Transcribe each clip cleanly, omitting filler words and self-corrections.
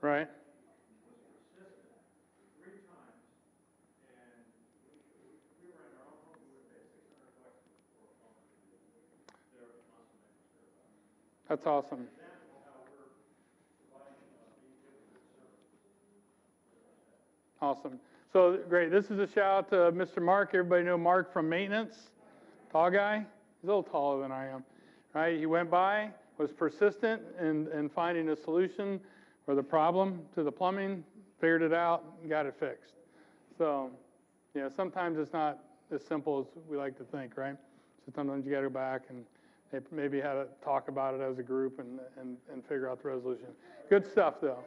Right. That's awesome. Awesome. So great. This is a shout out to Mr. Mark. Everybody know Mark from maintenance. Tall guy. He's a little taller than I am. Right? He went by, was persistent in finding a solution or the problem to the plumbing, figured it out, and got it fixed. So, sometimes it's not as simple as we like to think, right? So sometimes you got to go back and maybe have a talk about it as a group and figure out the resolution. Good stuff, though.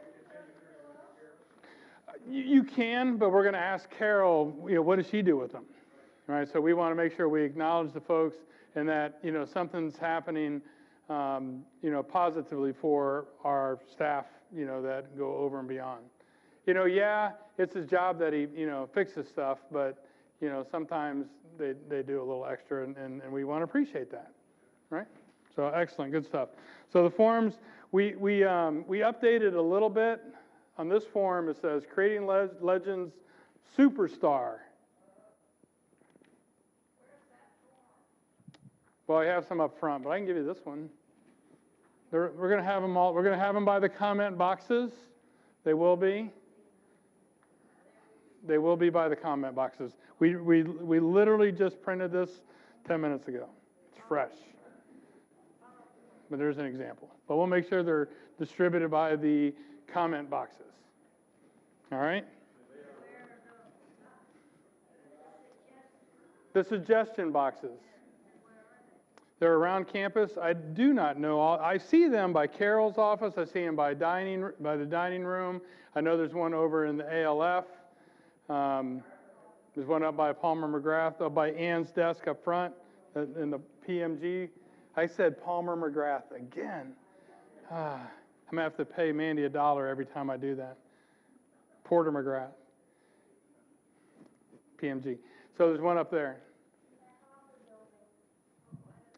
You can, but we're going to ask Carol, what does she do with them? Right? So we want to make sure we acknowledge the folks and that, something's happening, positively for our staff, that go over and beyond. Yeah, it's his job that he, fixes stuff, but, sometimes they do a little extra and we want to appreciate that, right? So excellent, good stuff. So the forms, we updated a little bit. On this form, it says, Creating Legends Superstar. Well, I have some up front, but I can give you this one. We're going to have them all. We're going to have them by the comment boxes. They will be. They will be by the comment boxes. We literally just printed this 10 minutes ago. It's fresh. But there's an example. But we'll make sure they're distributed by the comment boxes. All right? The suggestion boxes. They're around campus. I do not know all. I see them by Carol's office. I see them by the dining room. I know there's one over in the ALF. There's one up by Palmer McGrath, up by Ann's desk up front in the PMG. I said Palmer McGrath again. I'm going to have to pay Mandy $1 every time I do that. Porter McGrath. PMG. So there's one up there.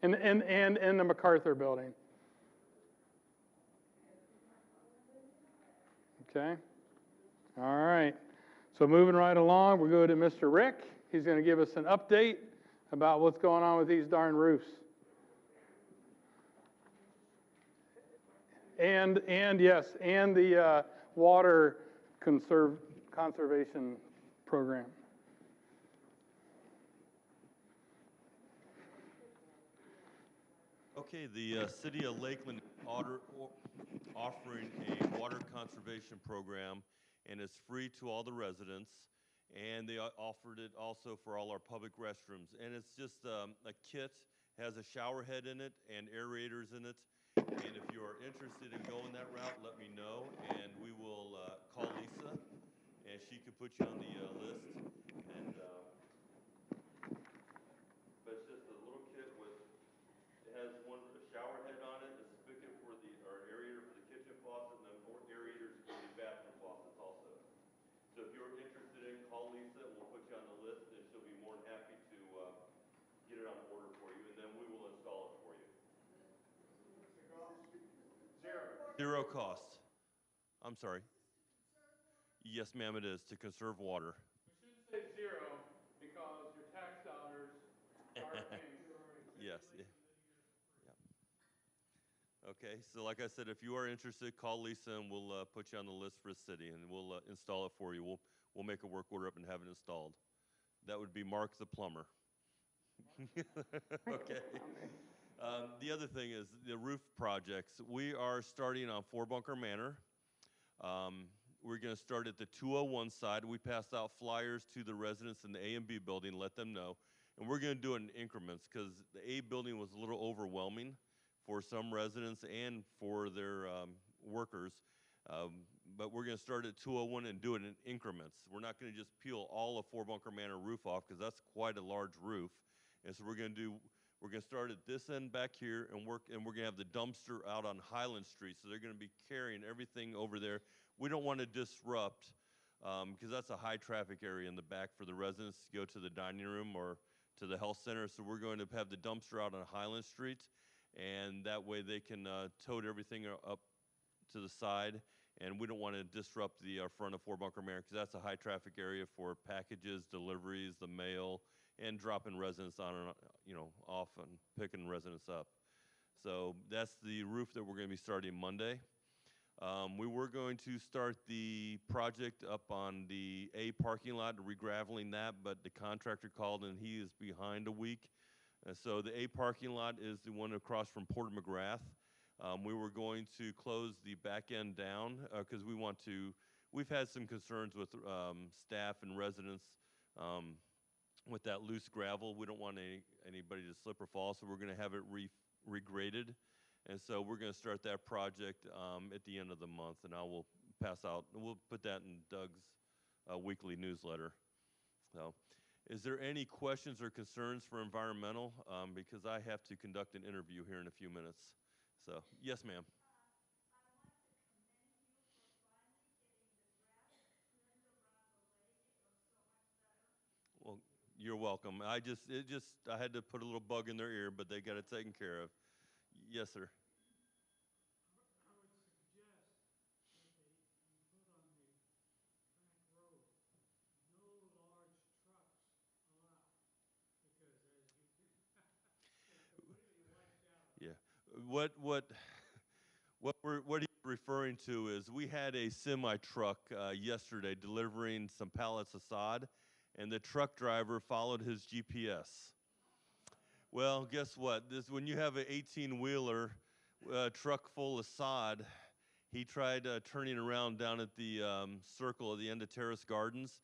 And in the MacArthur building. Okay. All right. So moving right along, we'll go to Mr. Rick. He's going to give us an update about what's going on with these darn roofs. And the water conservation program. Okay, the City of Lakeland offering a water conservation program, and it's free to all the residents, and they offered it also for all our public restrooms. And it's just a kit, has a shower head in it and aerators in it. And if you are interested in going that route, let me know, and we will call Lisa, and she can put you on the list. And but it's just a little kit with, it has a shower head on it, a spigot for or aerator for the kitchen faucet, and then more aerators for the bathroom faucets also. So if you're interested in, call Lisa, and we'll put you on the list, and she'll be more than happy to get it on order for you, and then we will install it for you. Zero cost. I'm sorry. Yes, ma'am, it is, to conserve water. We shouldn't say zero because your tax dollars are paying. Yes. Yeah. Okay, so like I said, if you are interested, call Lisa and we'll put you on the list for the city, and we'll install it for you. We'll make a work order up and have it installed. That would be Mark the plumber. Okay. The other thing is the roof projects. We are starting on Four Bunker Manor. We're going to start at the 201 side. We passed out flyers to the residents in the A and B building, let them know. And we're going to do it in increments because the A building was a little overwhelming for some residents and for their workers. But we're going to start at 201 and do it in increments. We're not going to just peel all of Four Bunker Manor roof off because that's quite a large roof. And so we're going to start at this end back here and we're going to have the dumpster out on Highland Street. So they're going to be carrying everything over there. We don't want to disrupt because that's a high traffic area in the back for the residents to go to the dining room or to the health center. So we're going to have the dumpster out on Highland Street, and that way they can tote everything up to the side, and we don't want to disrupt the front of Fort Bunker Manor because that's a high traffic area for packages, deliveries, the mail, and dropping residents on and off and picking residents up. So that's the roof that we're going to be starting Monday. We were going to start the project up on the A parking lot, regraveling that, but the contractor called and he is behind a week. And so the A parking lot is the one across from Port McGrath. We were going to close the back end down because we've had some concerns with staff and residents with that loose gravel. We don't want anybody to slip or fall, so we're going to have it regraded. And so we're going to start that project at the end of the month, and we'll put that in Doug's weekly newsletter. So, is there any questions or concerns for environmental? Because I have to conduct an interview here in a few minutes. So, yes, ma'am. Well, you're welcome. I had to put a little bug in their ear, but they got it taken care of. Yes, sir. Yeah. What he's referring to is we had a semi truck yesterday delivering some pallets of sod, and the truck driver followed his GPS. Well, guess what? When you have an 18-wheeler truck full of sod, he tried turning around down at the circle at the end of Terrace Gardens,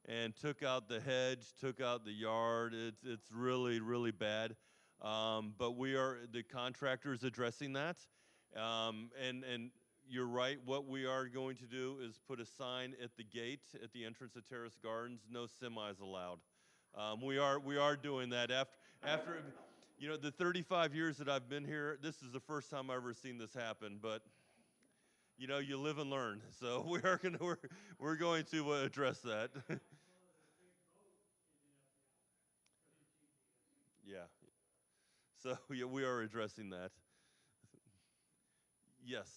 and took out the hedge, took out the yard. It's really, really bad. But the contractor is addressing that. And you're right, what we are going to do is put a sign at the gate at the entrance of Terrace Gardens, no semis allowed. We are doing that after the 35 years that I've been here, this is the first time I've ever seen this happen, but you live and learn. So we're going to address that. Yeah. So yeah, we are addressing that. Yes.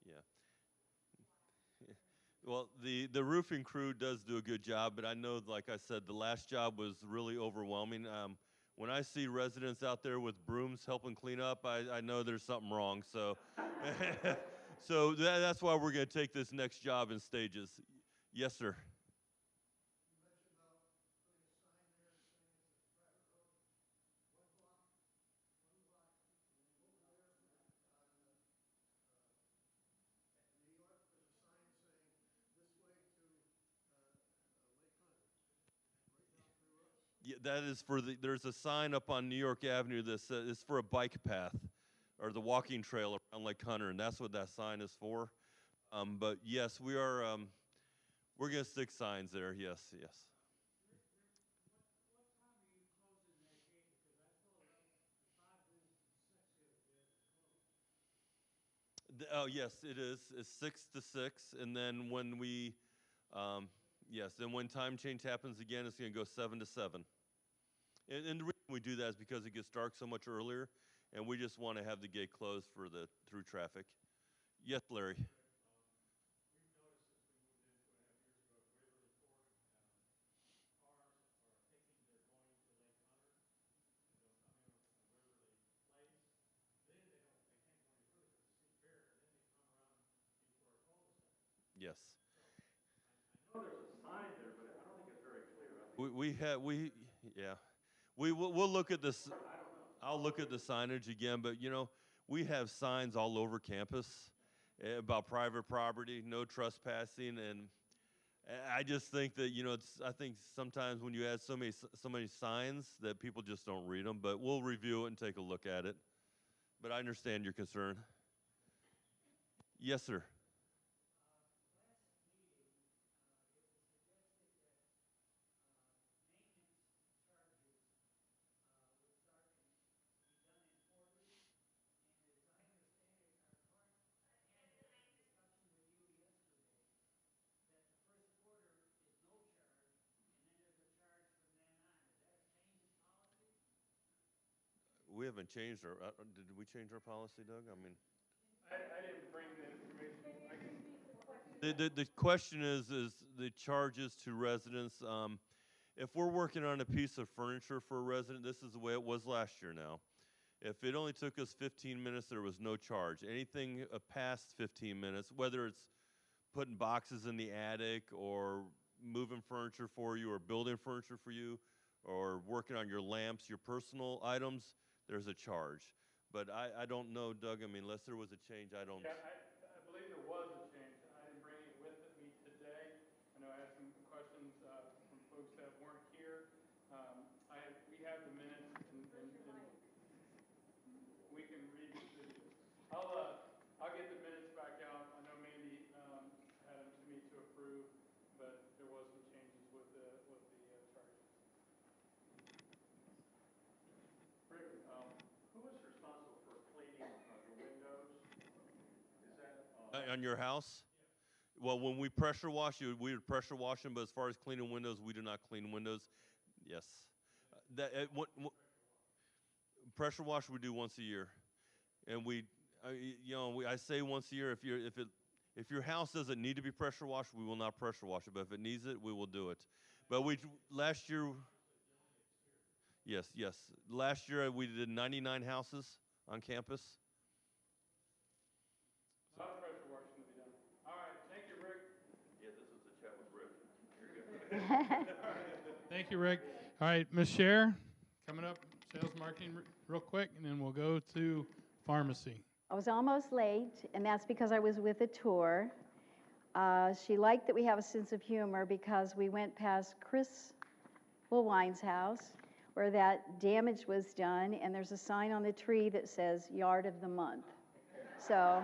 Yeah. Well, the roofing crew does do a good job, but I know, like I said, the last job was really overwhelming. When I see residents out there with brooms helping clean up, I know there's something wrong. So, so that's why we're going to take this next job in stages. Yes, sir. Yeah, that is there's a sign up on New York Avenue that says it's for a bike path or the walking trail around Lake Hunter, and that's what that sign is for. But yes, we're going to stick signs there. Yes, yes. Oh, yes, it is. It's 6 to 6, and then then when time change happens again, it's going to go 7 to 7. And the reason we do that is because it gets dark so much earlier, and we just want to have the gate closed for the through traffic. Yes, Larry. Yes. Yeah. We'll look at this. I'll look at the signage again, but we have signs all over campus about private property, no trespassing, and I just think that I think sometimes when you add so many signs that people just don't read them. But we'll review it and take a look at it. But I understand your concern. Yes, sir. We haven't changed our, did we change our policy, Doug? I mean, I didn't bring the information. I can, the question is the charges to residents. If we're working on a piece of furniture for a resident, this is the way it was last year now. If it only took us 15 minutes, there was no charge. Anything past 15 minutes, whether it's putting boxes in the attic or moving furniture for you or building furniture for you or working on your lamps, your personal items, there's a charge. But I don't know, Doug, I mean, unless there was a change, I don't. yeah, I believe there was a change. I didn't bring it with me today. I know I had some questions from folks that weren't here. We have the minutes and we can revisit it. I'll get the minutes back out. I know Mandy had them to me to approve, but there was some changes with the charges. Rick, who is responsible for cleaning the windows? Is that? On your house? Well, when we pressure wash, we would pressure wash them, but as far as cleaning windows, we do not clean windows. Yes. Pressure wash we do once a year. And I say once a year, if your house doesn't need to be pressure washed, we will not pressure wash it. But if it needs it, we will do it. But last year, yes. Last year we did 99 houses on campus. A lot of pressure washing to be done. All right, thank you, Rick. Yeah, this was a chat with Rick. Thank you, Rick. All right, Ms. Scher, coming up, sales marketing real quick, and then we'll go to pharmacy. I was almost late, and that's because I was with a tour. She liked that we have a sense of humor because we went past Chris Woolwine's house where that damage was done, and there's a sign on the tree that says Yard of the Month. So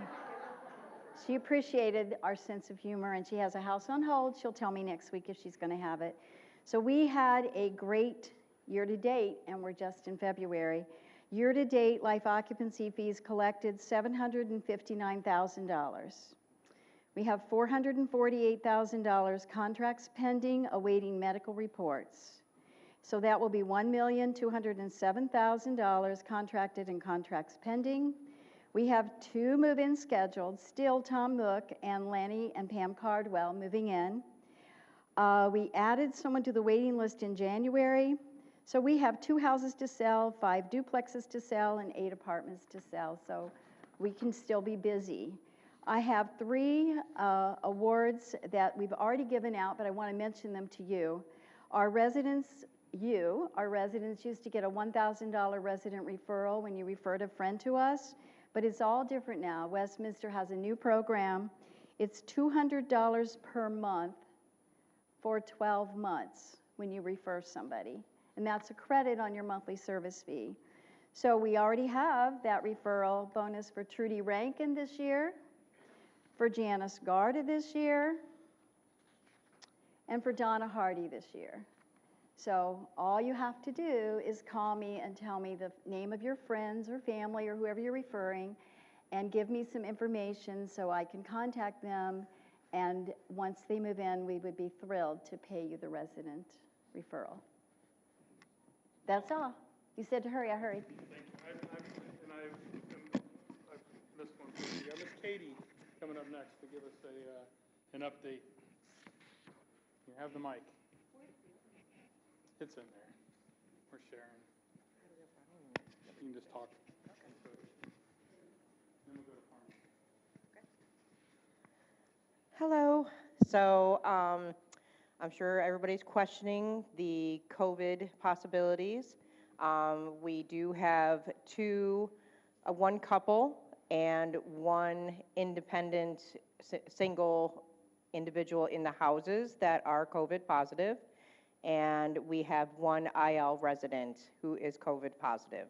she appreciated our sense of humor, and she has a house on hold. She'll tell me next week if she's going to have it. So we had a great year-to-date, and we're just in February. Year-to-date, life occupancy fees collected $759,000. We have $448,000 contracts pending, awaiting medical reports. So that will be $1,207,000 contracted and contracts pending. We have 2 move-ins scheduled, still Tom Mook and Lanny and Pam Cardwell moving in. We added someone to the waiting list in January. So we have 2 houses to sell, 5 duplexes to sell, and 8 apartments to sell. So we can still be busy. I have 3 awards that we've already given out, but I want to mention them to you. Our residents used to get a $1,000 resident referral when you referred a friend to us, but it's all different now. Westminster has a new program. It's $200 per month for 12 months when you refer somebody. And that's a credit on your monthly service fee. So we already have that referral bonus for Trudy Rankin this year, for Janice Garda this year, and for Donna Hardy this year. So all you have to do is call me and tell me the name of your friends or family or whoever you're referring, and give me some information so I can contact them. And once they move in, we would be thrilled to pay you the resident referral. That's all. You said to hurry, I hurried. Thank you. I've missed one. Miss Katie coming up next to give us an update. You have the mic. It's in there. We're sharing. You can just talk. Then we'll go to pharmacy. Hello. So I'm sure everybody's questioning the COVID possibilities. We do have 1 couple and 1 independent single individual in the houses that are COVID positive. And we have 1 IL resident who is COVID positive.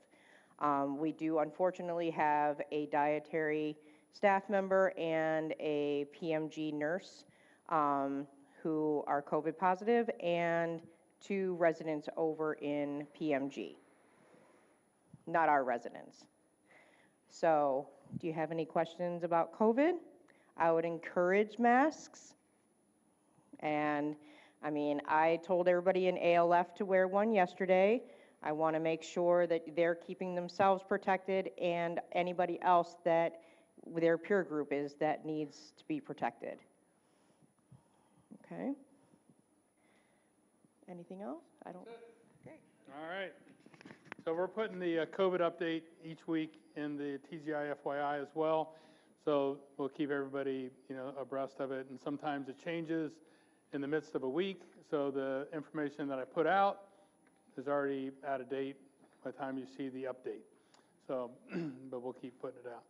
We do unfortunately have a dietary staff member and a PMG nurse who are COVID positive, and 2 residents over in PMG, not our residents. So, do you have any questions about COVID? I would encourage masks. And I mean, I told everybody in ALF to wear one yesterday. I want to make sure that they're keeping themselves protected and anybody else that their peer group is that needs to be protected. Okay. Anything else? I don't. Okay. All right. So we're putting the COVID update each week in the TGI FYI as well. So we'll keep everybody, abreast of it. And sometimes it changes in the midst of a week. So the information that I put out is already out of date by the time you see the update. So, but we'll keep putting it out.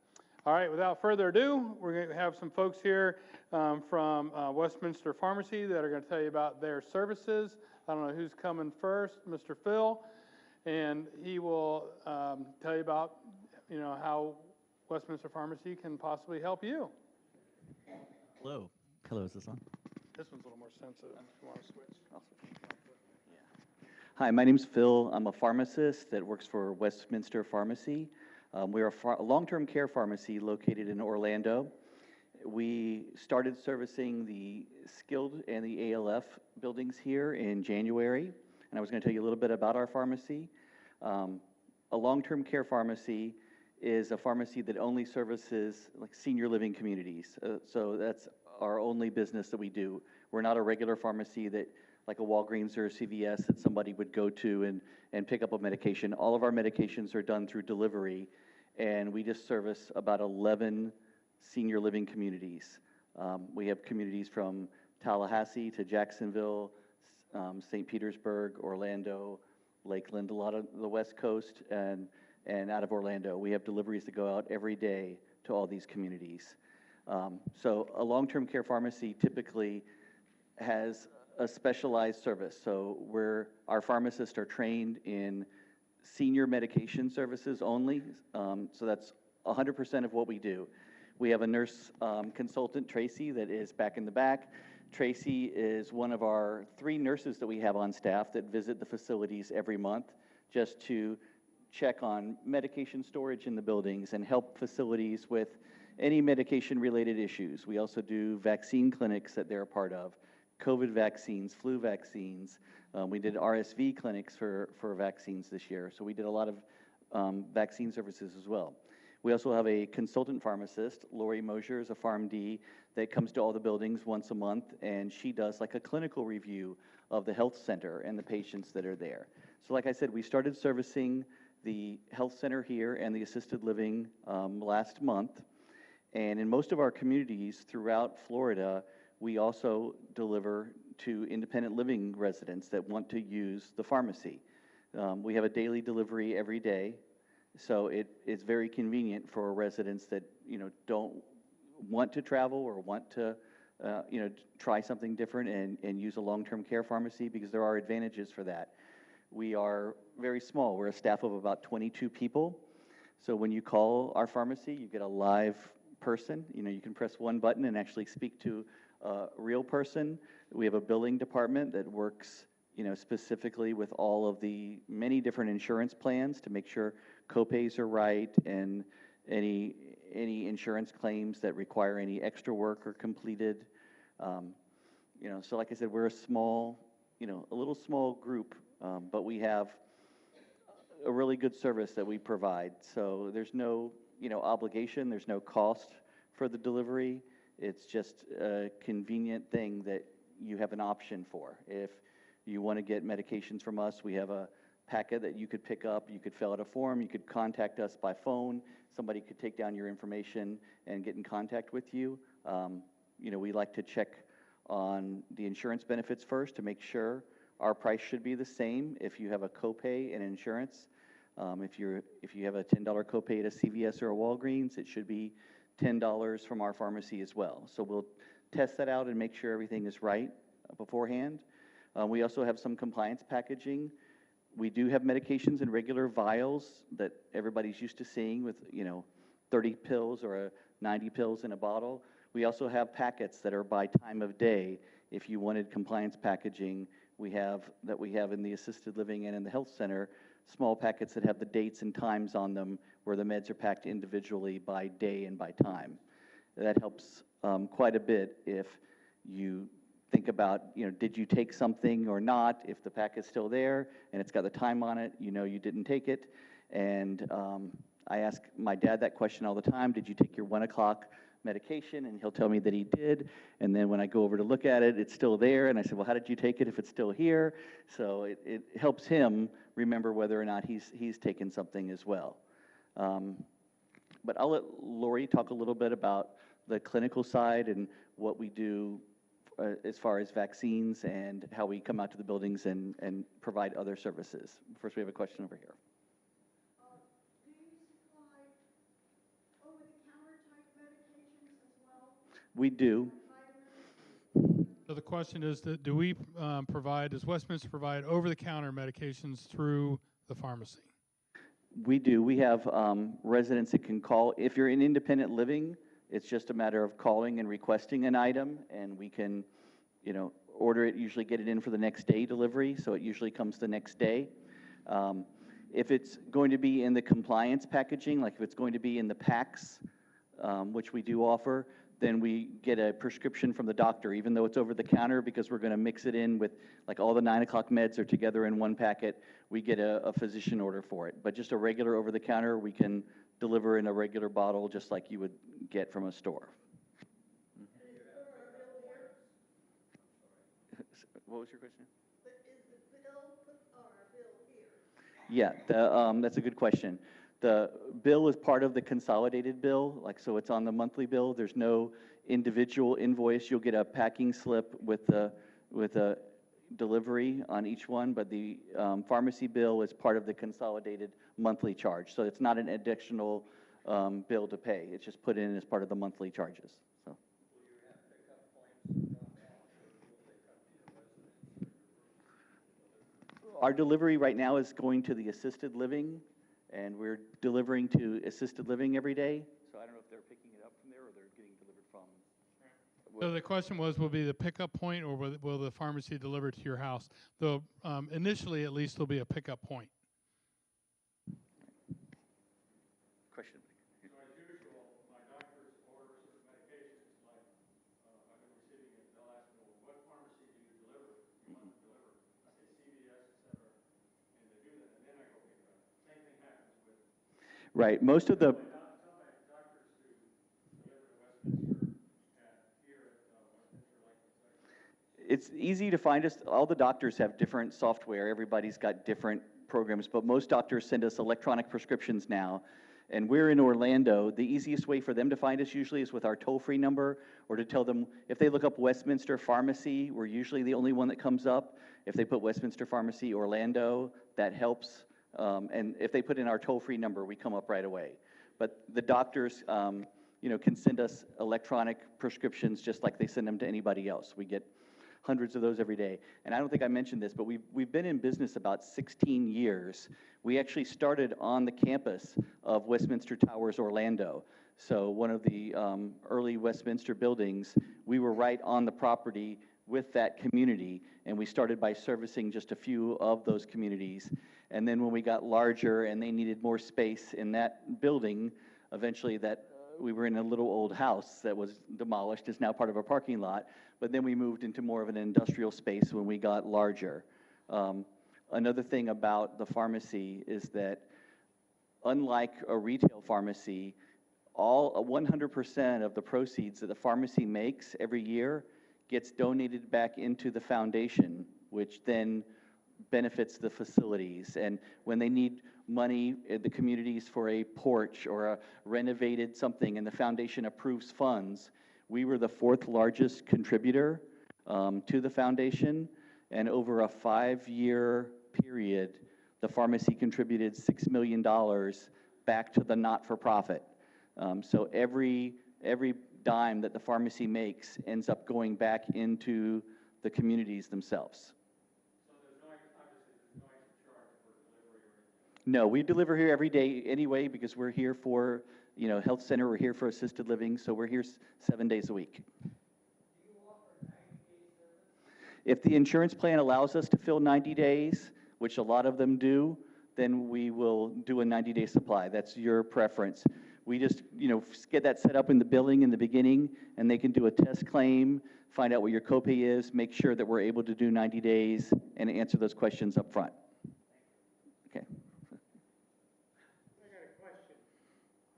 All right, without further ado, we're going to have some folks here from Westminster Pharmacy that are going to tell you about their services. I don't know who's coming first, Mr. Phil, and he will tell you about, how Westminster Pharmacy can possibly help you. Hello. Hello, is this on? This one's a little more sensitive if you want to switch. Hi, my name's Phil. I'm a pharmacist that works for Westminster Pharmacy. We're a long-term care pharmacy located in Orlando. We started servicing the skilled and the ALF buildings here in January, and I was going to tell you a little bit about our pharmacy. A long-term care pharmacy is a pharmacy that only services like senior living communities. So that's our only business that we do. We're not a regular pharmacy that like a Walgreens or a CVS that somebody would go to and pick up a medication. All of our medications are done through delivery, and we just service about 11 senior living communities. We have communities from Tallahassee to Jacksonville, St. Petersburg, Orlando, Lakeland, a lot of the West Coast, and out of Orlando. We have deliveries that go out every day to all these communities. So a long-term care pharmacy typically has a specialized service. So our pharmacists are trained in senior medication services only. So that's 100% of what we do. We have a nurse consultant, Tracy, that is back in the back. Tracy is one of our 3 nurses that we have on staff that visit the facilities every month just to check on medication storage in the buildings and help facilities with any medication-related issues. We also do vaccine clinics that they're a part of, COVID vaccines, flu vaccines. We did RSV clinics for vaccines this year, so we did a lot of vaccine services as well. We also have a consultant pharmacist, Lori Mosier, is a PharmD that comes to all the buildings once a month, and she does like a clinical review of the health center and the patients that are there. So like I said, we started servicing the health center here and the assisted living last month. And in most of our communities throughout Florida, we also deliver to independent living residents that want to use the pharmacy. We have a daily delivery every day, so it's very convenient for residents that don't want to travel or want to try something different and use a long-term care pharmacy, because there are advantages for that. We are very small. We're a staff of about 22 people. So when you call our pharmacy, you get a live person. You can press one button and actually speak to a real person. We have a billing department that works specifically with all of the many different insurance plans to make sure copays are right and any insurance claims that require any extra work are completed. So like I said, we're a small, a little small group, but we have a really good service that we provide. So there's no, obligation, there's no cost for the delivery. It's just a convenient thing that you have an option for. If you want to get medications from us, we have a packet that you could pick up. You could fill out a form. You could contact us by phone. Somebody could take down your information and get in contact with you. We like to check on the insurance benefits first to make sure our price should be the same if you have a copay in insurance. If you have a $10 copay at a CVS or a Walgreens, it should be $10 from our pharmacy as well. So we'll test that out and make sure everything is right beforehand. We also have some compliance packaging. We do have medications in regular vials that everybody's used to seeing with, 30 pills or 90 pills in a bottle. We also have packets that are by time of day. If you wanted compliance packaging, we have in the assisted living and in the health center, small packets that have the dates and times on them where the meds are packed individually by day and by time. That helps quite a bit if you think about, did you take something or not? If the packet's still there and it's got the time on it, you didn't take it. And I ask my dad that question all the time, did you take your 1 o'clock medication? And he'll tell me that he did. And then when I go over to look at it, it's still there. And I said, well, how did you take it if it's still here? So it helps him remember whether or not he's taken something as well. But I'll let Lori talk a little bit about the clinical side and what we do as far as vaccines and how we come out to the buildings and provide other services. First, we have a question over here. Do you supply over-the-counter type medications as well? We do. Vitamins? So the question is, that do we does Westminster provide over-the-counter medications through the pharmacy? We do. We have residents that can call. If you're in independent living, it's just a matter of calling and requesting an item, and we can, order it, usually get it in for the next day delivery, so it usually comes the next day. If it's going to be in the compliance packaging, like if it's going to be in the packs, which we do offer, then we get a prescription from the doctor, even though it's over the counter, because we're going to mix it in with, like, all the 9 o'clock meds are together in one packet. We get a physician order for it. But just a regular over the counter, we can deliver in a regular bottle, just like you would get from a store. What was your question? But is the bill put on our bill here? Yeah, that's a good question. The bill is part of the consolidated bill, so it's on the monthly bill. There's no individual invoice. You'll get a packing slip with a delivery on each one, but the pharmacy bill is part of the consolidated monthly charge. So it's not an additional bill to pay. It's just put in as part of the monthly charges. So. Our delivery right now is going to the assisted living, and we're delivering to assisted living every day. So I don't know if they're picking it up from there or they're getting delivered from. So the question was, will be the pickup point, or will the pharmacy deliver to your house? Though initially, at least, there'll be a pickup point. Question. So as usual, my doctors order certain medications, like I've been receiving it, they'll ask me, well, what pharmacy do you deliver? You want to deliver? I say CVS, et cetera, and they do that, and then I go pick it up. Same thing happens with. Right. Most of the. Tell my doctors to deliver to Westminster here at Westminster Life. It's easy to find us. All the doctors have different software. Everybody's got different programs, but most doctors send us electronic prescriptions now. And we're in Orlando. The easiest way for them to find us usually is with our toll-free number, or to tell them, if they look up Westminster Pharmacy, we're usually the only one that comes up. If they put Westminster Pharmacy Orlando, that helps. And if they put in our toll-free number, we come up right away. But the doctors, can send us electronic prescriptions just like they send them to anybody else. We get hundreds of those every day. And I don't think I mentioned this, but we've been in business about 16 years. We actually started on the campus of Westminster Towers, Orlando. So one of the early Westminster buildings, we were right on the property with that community, and we started by servicing just a few of those communities. And then when we got larger and they needed more space in that building, eventually we were in a little old house that was demolished, is now part of a parking lot, but then we moved into more of an industrial space when we got larger. Another thing about the pharmacy is that, unlike a retail pharmacy, 100% of the proceeds that the pharmacy makes every year gets donated back into the foundation, which then benefits the facilities. And when they need money in the communities for a porch or a renovated something and the foundation approves funds, we were the 4th largest contributor to the foundation. And over a 5-year period, the pharmacy contributed $6 million back to the not-for-profit. So every dime that the pharmacy makes ends up going back into the communities themselves. Obviously, there's no extra charge for delivery or anything. No, we deliver here every day anyway because we're here for health center, we're here for assisted living, so we're here 7 days a week. If the insurance plan allows us to fill 90 days, which a lot of them do, then we will do a 90-day supply. That's your preference. We just, get that set up in the billing in the beginning, and they can do a test claim, find out what your copay is, make sure that we're able to do 90 days, and answer those questions up front. Okay. I got a question.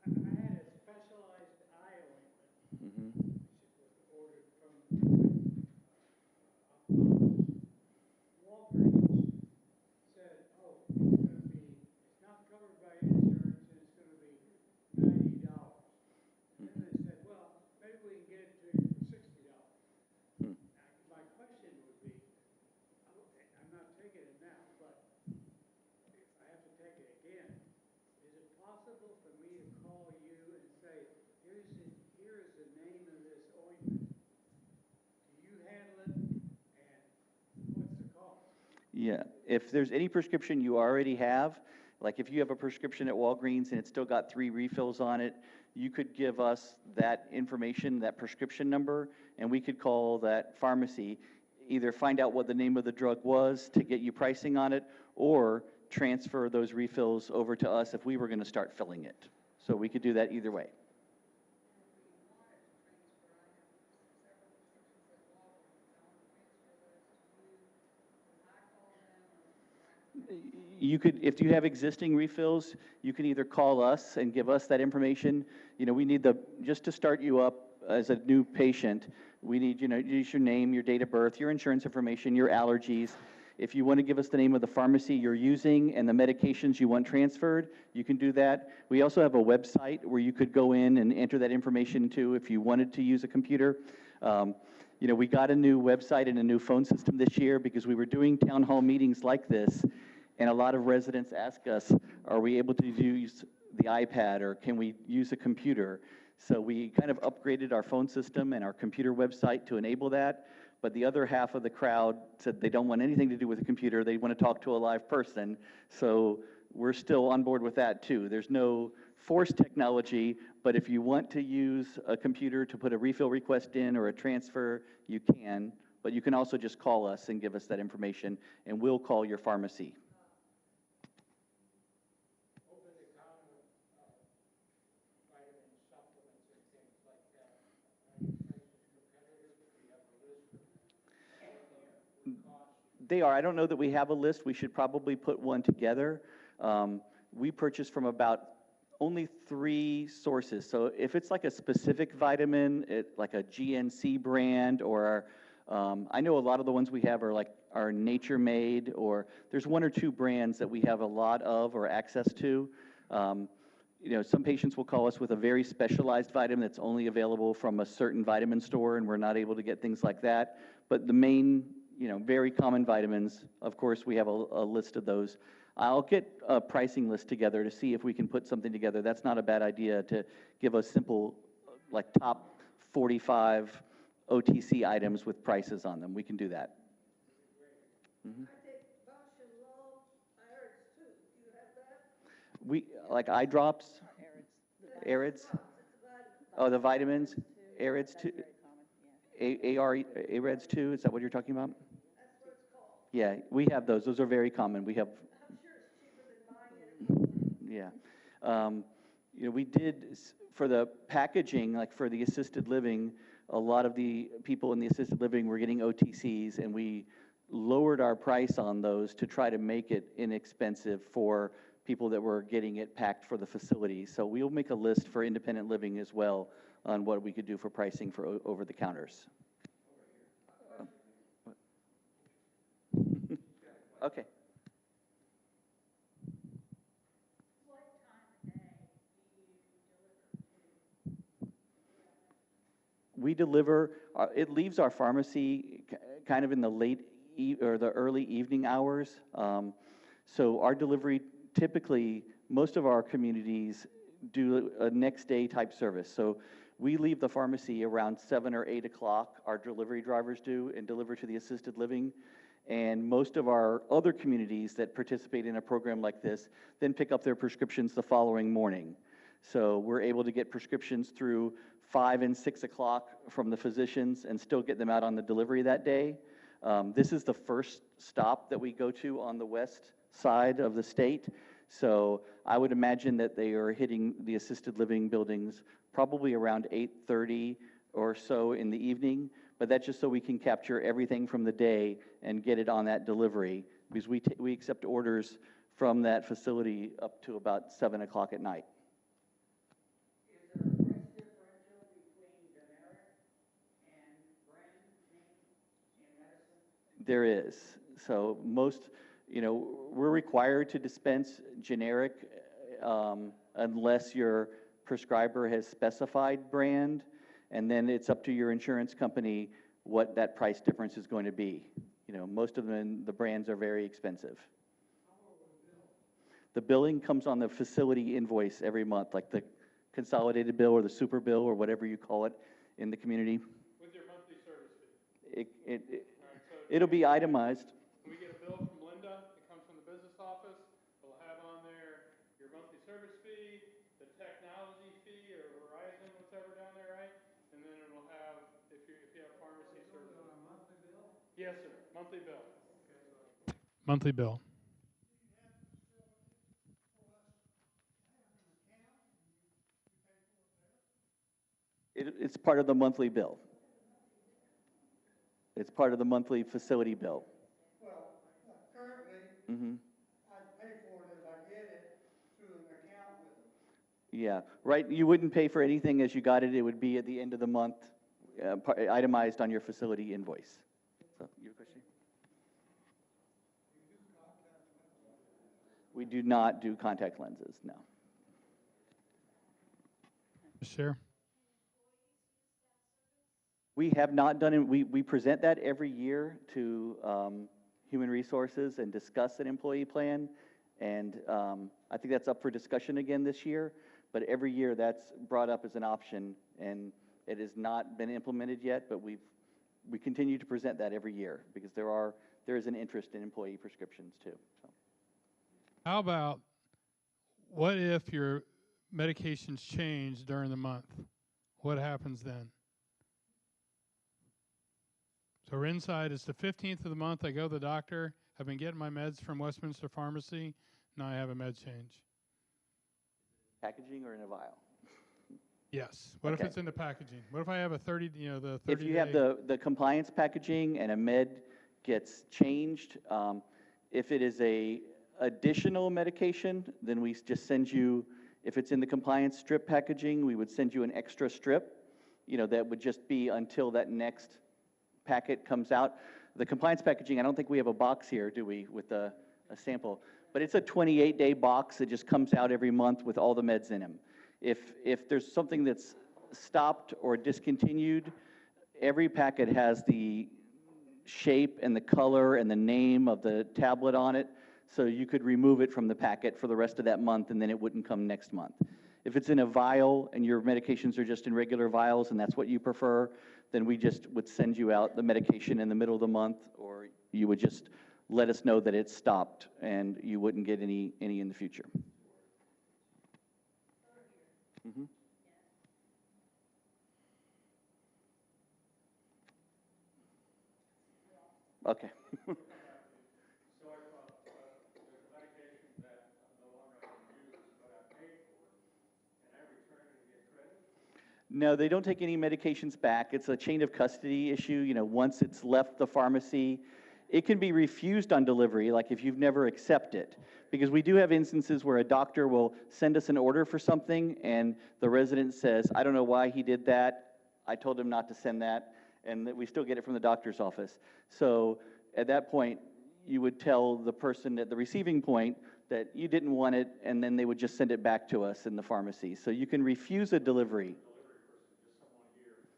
I had a specialized eye ointment, which was ordered from Walgreens. Said, oh, it's not covered by insurance, and it's gonna be $90. And then they said, well, maybe we can get it to you for $60. My question would be, I'm not taking it now, but if I have to take it again, is it possible for me to call you and say, here is the name of this ointment? Do you handle it, and what's the cost? Yeah, if there's any prescription you already have, like if you have a prescription at Walgreens and it's still got 3 refills on it, you could give us that information, that prescription number, and we could call that pharmacy, either find out what the name of the drug was to get you pricing on it, or transfer those refills over to us if we were going to start filling it. So we could do that either way. You could, if you have existing refills, you can either call us and give us that information. We need just to start you up as a new patient, we need, just your name, your date of birth, your insurance information, your allergies. If you want to give us the name of the pharmacy you're using and the medications you want transferred, you can do that. We also have a website where you could go in and enter that information too if you wanted to use a computer. We got a new website and a new phone system this year because we were doing town hall meetings like this, and a lot of residents ask us, are we able to use the iPad, or can we use a computer? So we kind of upgraded our phone system and our computer website to enable that, but the other half of the crowd said they don't want anything to do with a computer, they want to talk to a live person, so we're still on board with that too. There's no forced technology, but if you want to use a computer to put a refill request in or a transfer, you can, but you can also just call us and give us that information, and we'll call your pharmacy. Vitamin supplements and things like that. Are you prices competitive? Do you have a list of costs? They are. I don't know that we have a list. We should probably put one together. We purchase from about only 3 sources. So if it's like a specific vitamin, like a GNC brand, or I know a lot of the ones we have are Nature Made, or there's 1 or 2 brands that we have a lot of or access to. Some patients will call us with a very specialized vitamin that's only available from a certain vitamin store, and we're not able to get things like that. But the main, very common vitamins, of course, we have a list of those. I'll get a pricing list together to see if we can put something together. That's not a bad idea, to give us simple, like top 45 OTC items with prices on them. We can do that. Mm-hmm. I take Bausch and Lomb, Arids too. Do you have that? Like eye drops, Arids. Oh, the vitamins, Arids too. Arids too. Is that what you're talking about? That's what it's called. Yeah, we have those. Those are very common. We have. I'm sure it's cheaper than buying it. Yeah. We did, for the packaging, like for the assisted living, a lot of the people in the assisted living were getting OTCs, and we lowered our price on those to try to make it inexpensive for people that were getting it packed for the facility. So we'll make a list for independent living as well on what we could do for pricing for over-the-counters. Okay. We deliver, it leaves our pharmacy kind of in the late or the early evening hours. So our delivery, typically, most of our communities do a next day type service. So we leave the pharmacy around 7 or 8 o'clock, our delivery drivers do, and deliver to the assisted living. And most of our other communities that participate in a program like this then pick up their prescriptions the following morning. So we're able to get prescriptions through 5 and 6 o'clock from the physicians and still get them out on the delivery that day. This is the first stop that we go to on the west side of the state. So I would imagine that they are hitting the assisted living buildings probably around 8:30 or so in the evening. But that's just so we can capture everything from the day and get it on that delivery, because we accept orders from that facility up to about 7 o'clock at night. Is there a price differential between generic and brand name in medicine? There is. So most, we're required to dispense generic unless your prescriber has specified brand, and then it's up to your insurance company what that price difference is going to be. Most of them, the brands are very expensive. The billing comes on the facility invoice every month, like the consolidated bill or the super bill or whatever you call it in the community. With your monthly service fee. All right, so It'll be itemized. when we get a bill from Linda, it comes from the business office, it'll have on there your monthly service fee, the technology fee, or Verizon, whatever down there, right? And then it'll have, if you have pharmacy services. On a monthly bill? Yes, sir, monthly bill. Monthly bill. It's part of the monthly bill. It's part of the monthly facility bill. Well, currently, Mhm. I pay for it as I get it through an account with them. Yeah, right, you wouldn't pay for anything as you got it, it would be at the end of the month, itemized on your facility invoice. So, your question? We do not do contact lenses, no. Share. We have not done it, we present that every year to Human Resources and discuss an employee plan, and I think that's up for discussion again this year, but every year that's brought up as an option, and it has not been implemented yet, but we continue to present that every year, because there is an interest in employee prescriptions too. So. How about, what if your medications change during the month? What happens then? So we're inside, it's the 15th of the month, I go to the doctor, I've been getting my meds from Westminster Pharmacy, now I have a med change. Packaging or in a vial? Yes. What if Okay. it's in the packaging? What if I have a 30, the 30 If you have the compliance packaging and a med gets changed, if it is a additional medication, then we just send you, if it's in the compliance strip packaging, we would send you an extra strip, that would just be until that next packet comes out. The compliance packaging, I don't think we have a box here, do we, with a sample? But it's a 28-day box that just comes out every month with all the meds in them. If there's something that's stopped or discontinued, every packet has the shape and the color and the name of the tablet on it, so you could remove it from the packet for the rest of that month, and then it wouldn't come next month. If it's in a vial and your medications are just in regular vials and that's what you prefer, then we just would send you out the medication in the middle of the month, or you would just let us know that it's stopped and you wouldn't get any in the future. Mm-hmm. Okay. So if there's a medication that no longer I can use, but I paid for it, and I return it and get credit? No, they don't take any medications back. It's a chain of custody issue. Once it's left the pharmacy, it can be refused on delivery, like if you've never accepted it. Because we do have instances where a doctor will send us an order for something, and the resident says, I don't know why he did that. I told him not to send that, and that we still get it from the doctor's office. So at that point, you would tell the person at the receiving point that you didn't want it, and then they would just send it back to us in the pharmacy. So you can refuse a delivery.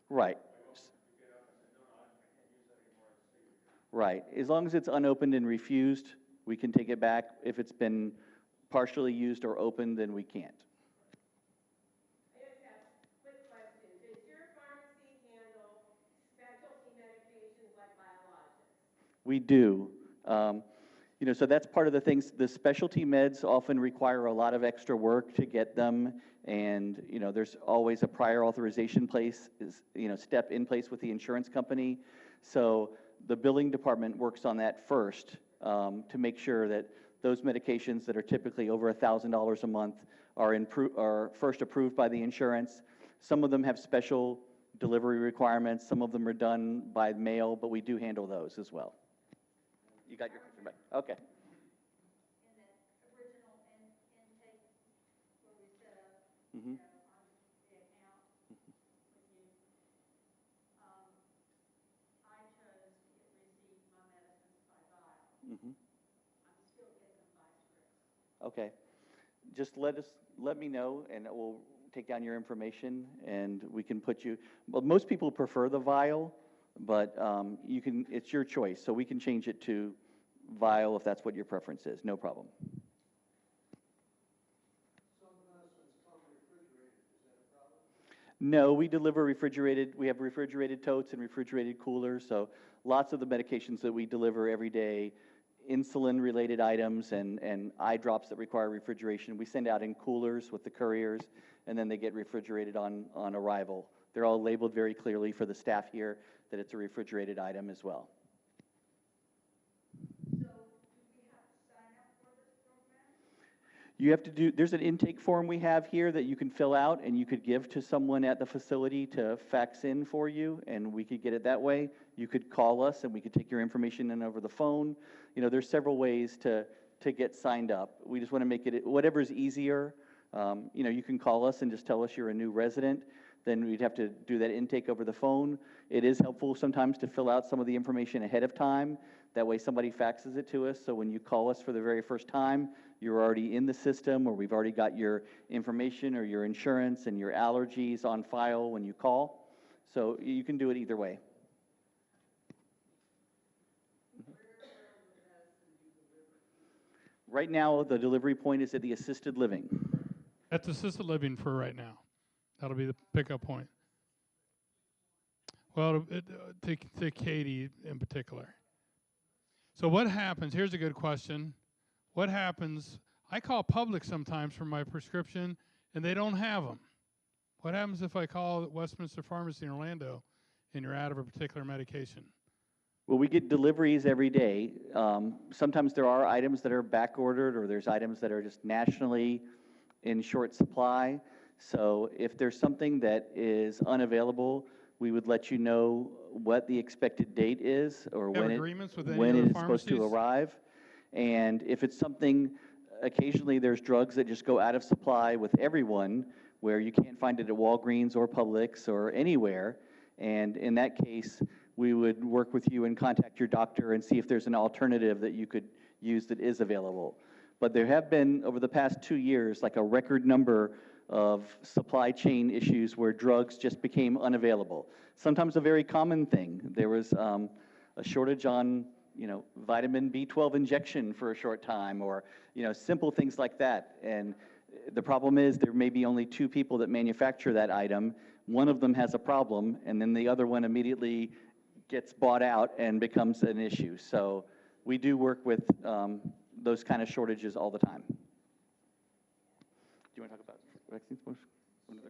Right. Right. As long as it's unopened and refused, we can take it back. If it's been partially used or opened, then we can't. I just have a quick question. Does your pharmacy handle specialty medications like biologics? We do. You know, so that's part of the things. The specialty meds often require a lot of extra work to get them, and you know, there's always a prior authorization step in place with the insurance company. So the billing department works on that first to make sure that those medications that are typically over $1,000 a month are first approved by the insurance. Some of them have special delivery requirements. Some of them are done by mail, but we do handle those as well. You got your question back? Okay. And that original intake where we set up, Mm-hmm. on the account with you, I chose to receive my medicines by vial. Mm-hmm. I'm still getting them by script. Okay. Just let me know, and we'll take down your information, and we can put you. Well, most people prefer the vial, but it's your choice, so we can change it to vial if that's what your preference is. No problem. No, we deliver refrigerated. We have refrigerated totes and refrigerated coolers, so lots of the medications that we deliver every day, insulin-related items and eye drops that require refrigeration, we send out in coolers with the couriers, and then they get refrigerated on arrival. They're all labeled very clearly for the staff here that it's a refrigerated item as well. You have to do, there's an intake form we have here that you can fill out and you could give to someone at the facility to fax in for you, and we could get it that way. You could call us and we could take your information in over the phone. You know, there's several ways to get signed up. We just want to make it, whatever's easier. You know, you can call us and just tell us you're a new resident. Then we'd have to do that intake over the phone. It is helpful sometimes to fill out some of the information ahead of time. That way somebody faxes it to us, so when you call us for the very first time, you're already in the system, or we've already got your information or your insurance and your allergies on file when you call. So you can do it either way. Right now, the delivery point is at the assisted living. That's assisted living for right now. That'll be the pickup point. Well, to Katie in particular. So what happens, here's a good question. What happens, I call Publix sometimes for my prescription and they don't have them. What happens if I call Westminster Pharmacy in Orlando and you're out of a particular medication? Well, we get deliveries every day. Sometimes there are items that are back ordered, or there's items that are just nationally in short supply. So if there's something that is unavailable, we would let you know what the expected date is, or Have when agreements with any when other it is supposed to pharmacies? arrive. And if it's something, occasionally there's drugs that just go out of supply with everyone, where you can't find it at Walgreens or Publix or anywhere. And in that case, we would work with you and contact your doctor and see if there's an alternative that you could use that is available. But there have been, over the past 2 years, like a record number of supply chain issues where drugs just became unavailable. Sometimes a very common thing. There was a shortage on, you know, vitamin B12 injection for a short time, or, you know, simple things like that. And the problem is there may be only 2 people that manufacture that item. One of them has a problem, and then the other one immediately gets bought out and becomes an issue. So we do work with those kind of shortages all the time. Do you want to talk about vaccines? Should I have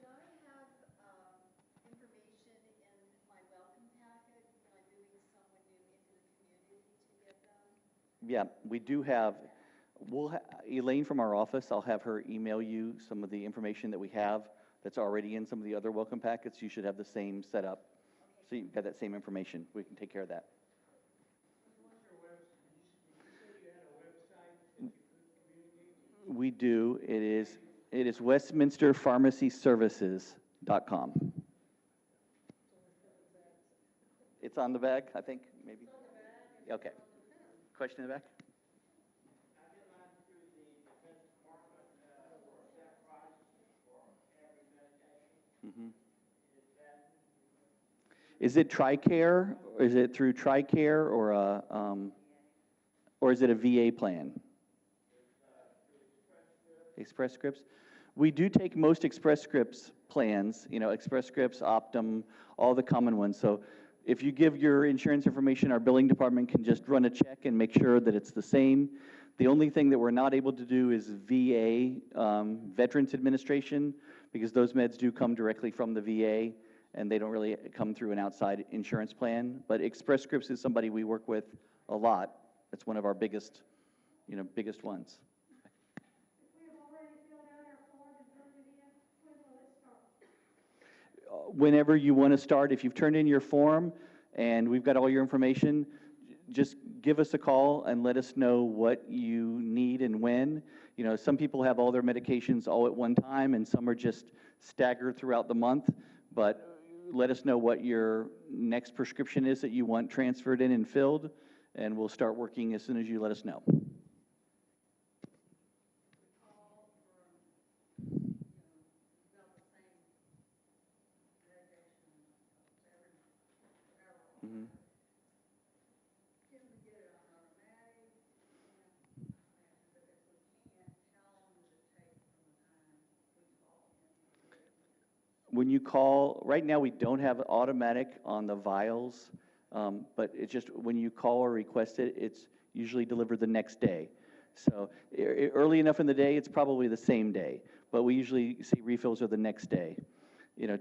information in my welcome packet when I'm moving someone new into the community to get them? Yeah, we do have, Elaine from our office, I'll have her email you some of the information that we have that's already in some of the other welcome packets. You should have the same setup. So you've got that same information. We can take care of that. We do. It is westminsterpharmacyservices.com. It's on the back, I think, maybe? Okay. Question in the back? Mm-hmm. Is it TRICARE, or is it through TRICARE, or is it a VA plan? Express Scripts. We do take most Express Scripts plans, you know, Express Scripts, Optum, all the common ones. So if you give your insurance information, our billing department can just run a check and make sure that it's the same. The only thing that we're not able to do is VA, Veterans Administration, because those meds do come directly from the VA, and they don't really come through an outside insurance plan. But Express Scripts is somebody we work with a lot. That's one of our biggest, biggest ones. We have already filled out our form and turned it in. When will it start? Whenever you want to start, if you've turned in your form and we've got all your information, just give us a call and let us know what you need and when. Some people have all their medications all at one time, and some are just staggered throughout the month. But let us know what your next prescription is that you want transferred in and filled, and we'll start working as soon as you let us know. Mhm. When you call, right now we don't have automatic on the vials, but it's just when you call or request it, it's usually delivered the next day. So early enough in the day, it's probably the same day, but we usually see refills are the next day.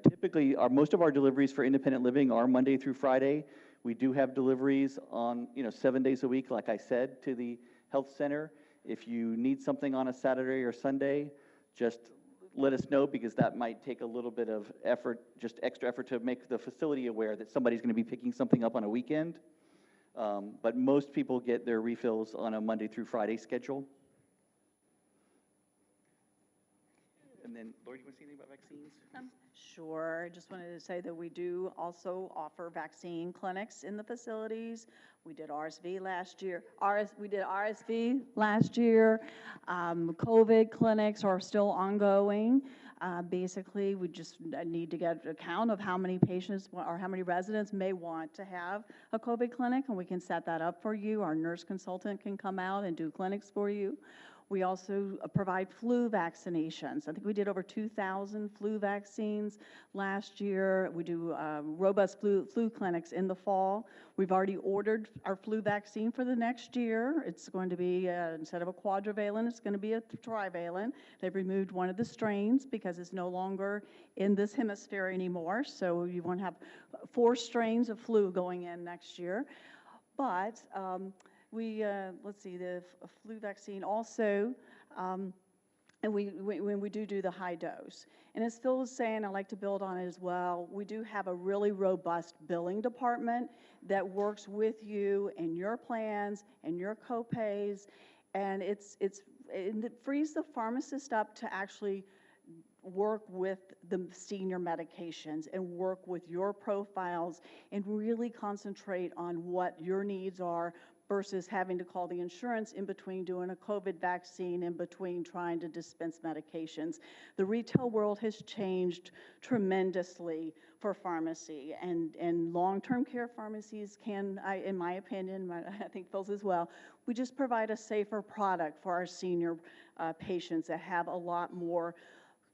Typically, most of our deliveries for independent living are Monday through Friday. We do have deliveries on, 7 days a week, like I said, to the health center. If you need something on a Saturday or Sunday, just let us know, because that might take a little bit of effort, just extra effort to make the facility aware that somebody's going to be picking something up on a weekend. But most people get their refills on a Monday through Friday schedule. And then, Lori, do you want to say anything about vaccines? Sure. I just wanted to say that we do also offer vaccine clinics in the facilities. We did RSV last year. We did RSV last year. COVID clinics are still ongoing. Basically, we just need to get a count of how many patients or how many residents may want to have a COVID clinic, and we can set that up for you. Our nurse consultant can come out and do clinics for you. We also provide flu vaccinations. I think we did over 2,000 flu vaccines last year. We do robust flu clinics in the fall. We've already ordered our flu vaccine for the next year. It's going to be, instead of a quadrivalent, it's going to be a trivalent. They've removed one of the strains because it's no longer in this hemisphere anymore. So you won't have 4 strains of flu going in next year. But let's see, the flu vaccine also, and when we do the high dose. And as Phil was saying, I like to build on it as well, we do have a really robust billing department that works with you and your plans and your copays, and it frees the pharmacist up to actually work with the senior medications and work with your profiles and really concentrate on what your needs are, versus having to call the insurance in between doing a COVID vaccine, in between trying to dispense medications. The retail world has changed tremendously for pharmacy, and long-term care pharmacies can, in my opinion, I think Phil's as well, we just provide a safer product for our senior patients that have a lot more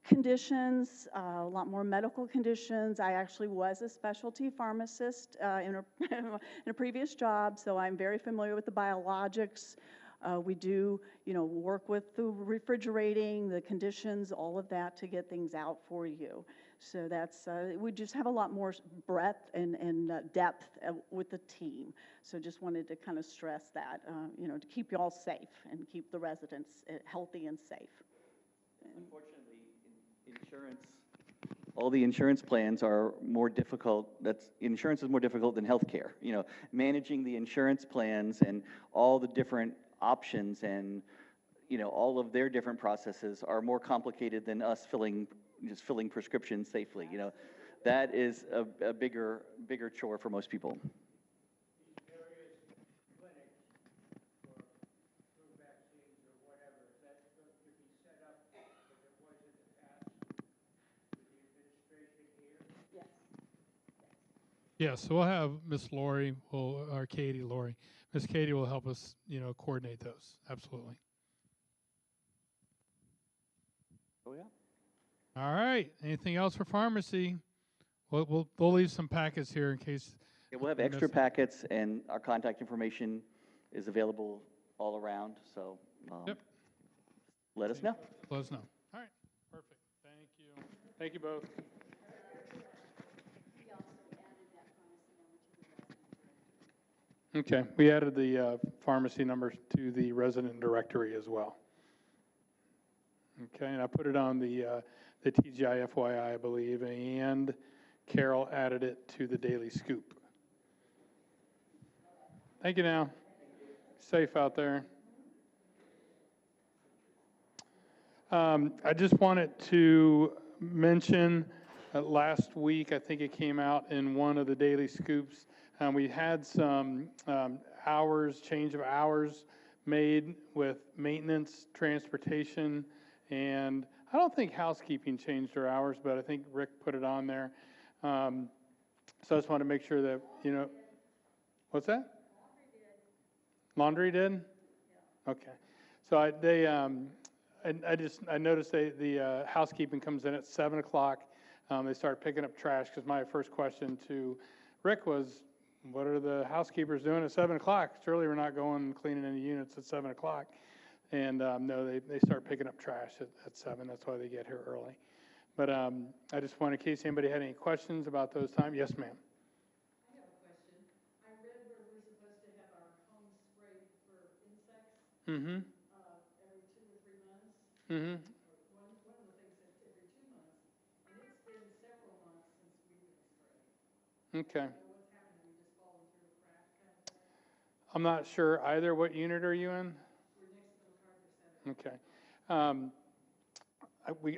conditions, a lot more medical conditions. I actually was a specialty pharmacist in a previous job, so I'm very familiar with the biologics. We do, work with the refrigerating, the conditions, all of that to get things out for you. So that's, we just have a lot more breadth and depth with the team. So just wanted to kind of stress that, to keep you all safe and keep the residents healthy and safe. Unfortunately, all the insurance plans are more difficult. Insurance is more difficult than healthcare. Managing the insurance plans and all the different options and, all of their different processes are more complicated than us filling prescriptions safely. That is a bigger chore for most people. Yes, so we'll have Miss Lori, or Katie, Lori. Miss Katie will help us, coordinate those. Absolutely. Oh, yeah. All right. Anything else for pharmacy? We'll leave some packets here in case Yeah, we'll have we extra missed? packets, and our contact information is available all around, so Yep. let us know. Let us know. All right, perfect. Thank you. Thank you both. Okay, we added the pharmacy numbers to the resident directory as well. Okay, and I put it on the TGI FYI, I believe, and Carol added it to the Daily Scoop. Thank you now. Safe out there. I just wanted to mention last week, I think it came out in one of the Daily Scoops, we had some change of hours made with maintenance, transportation, and I don't think housekeeping changed their hours, but I think Rick put it on there. So I just want to make sure that, what's that? Laundry did? Okay. So I noticed the housekeeping comes in at 7 o'clock. They start picking up trash, because my first question to Rick was, what are the housekeepers doing at 7 o'clock? Surely we're not going and cleaning any units at 7 o'clock. And no, they start picking up trash at 7. That's why they get here early. But I just wanted, in case anybody had any questions about those times. Yes, ma'am. I have a question. I read where we're supposed to have our home sprayed for insects Mm-hmm. Every 2 or 3 months. Mm-hmm. One of the things said every 2 months, and it's been several months since we've been sprayed. Okay. I don't know what's happened. We just fallen through a crack kind of thing. I'm not sure either. What unit are you in? We're next to the MacArthur Center. Okay.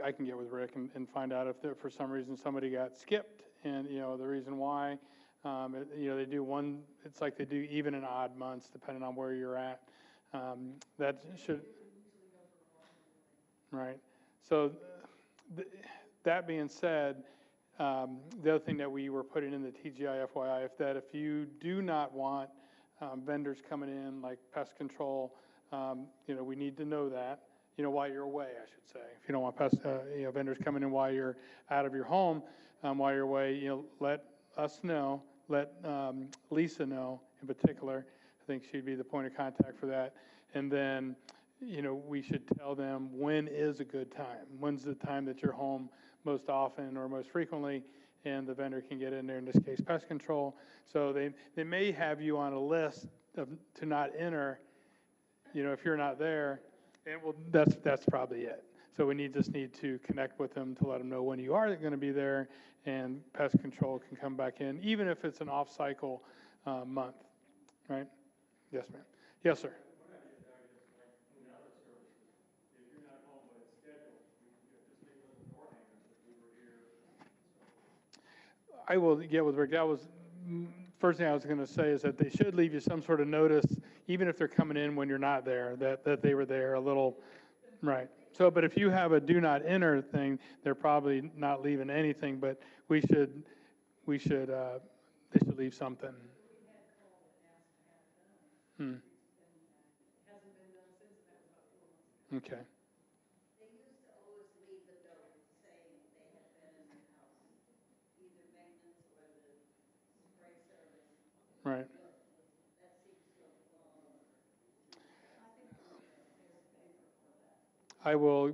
I can get with Rick and find out if there, for some reason somebody got skipped, and the reason why. They do one. It's like they do even and odd months depending on where you're at. That should. Right. So that being said, the other thing that we were putting in the TGI FYI, if you do not want vendors coming in like pest control, we need to know that. While you're away, I should say. If you don't want vendors coming in while you're out of your home, while you're away, let us know, let Lisa know in particular. I think she'd be the point of contact for that. And then, we should tell them when is a good time. When's the time that you're home most often or most frequently, and the vendor can get in there, in this case, pest control. So they may have you on a list to not enter, if you're not there. And well, that's probably it. So we just need to connect with them to let them know when you are going to be there, and pest control can come back in, even if it's an off-cycle month, right? Yes, ma'am. Yes, sir. I will get with Rick. That was first thing I was going to say, is that they should leave you some sort of notice, even if they're coming in when you're not there, that they were there a little, right. So, but if you have a do not enter thing, they're probably not leaving anything, but they should leave something. Okay. They used to always leave a note saying they had been in the house, either maintenance or the spray service. Right. That seems to have gone over. I think there's paper for that. I will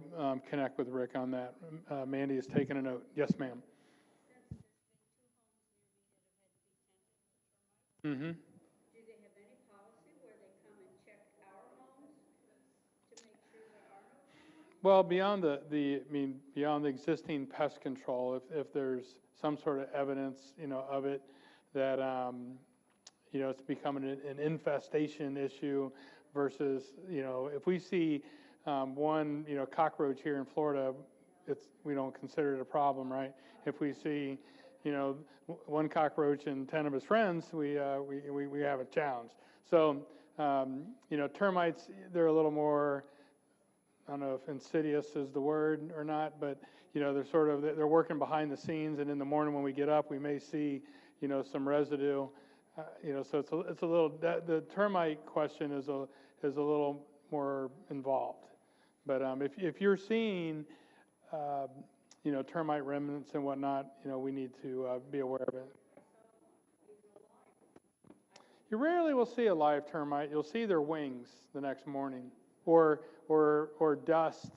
connect with Rick on that. Mandy is taking a note. Yes, ma'am. Mm-hmm. Do they have any policy where they come and check our homes to make sure that our homes? Well, beyond beyond the existing pest control, if there's some sort of evidence, of it, that, it's becoming an infestation issue versus, if we see one, cockroach here in Florida, we don't consider it a problem, right? If we see, one cockroach and 10 of his friends, we have a challenge. So, termites, they're a little more, I don't know if insidious is the word or not, but, they're working behind the scenes, and in the morning when we get up, we may see, some residue, so it's a little, the termite question is a little more involved. But if you're seeing, termite remnants and whatnot, we need to be aware of it. You rarely will see a live termite. You'll see their wings the next morning, or dust,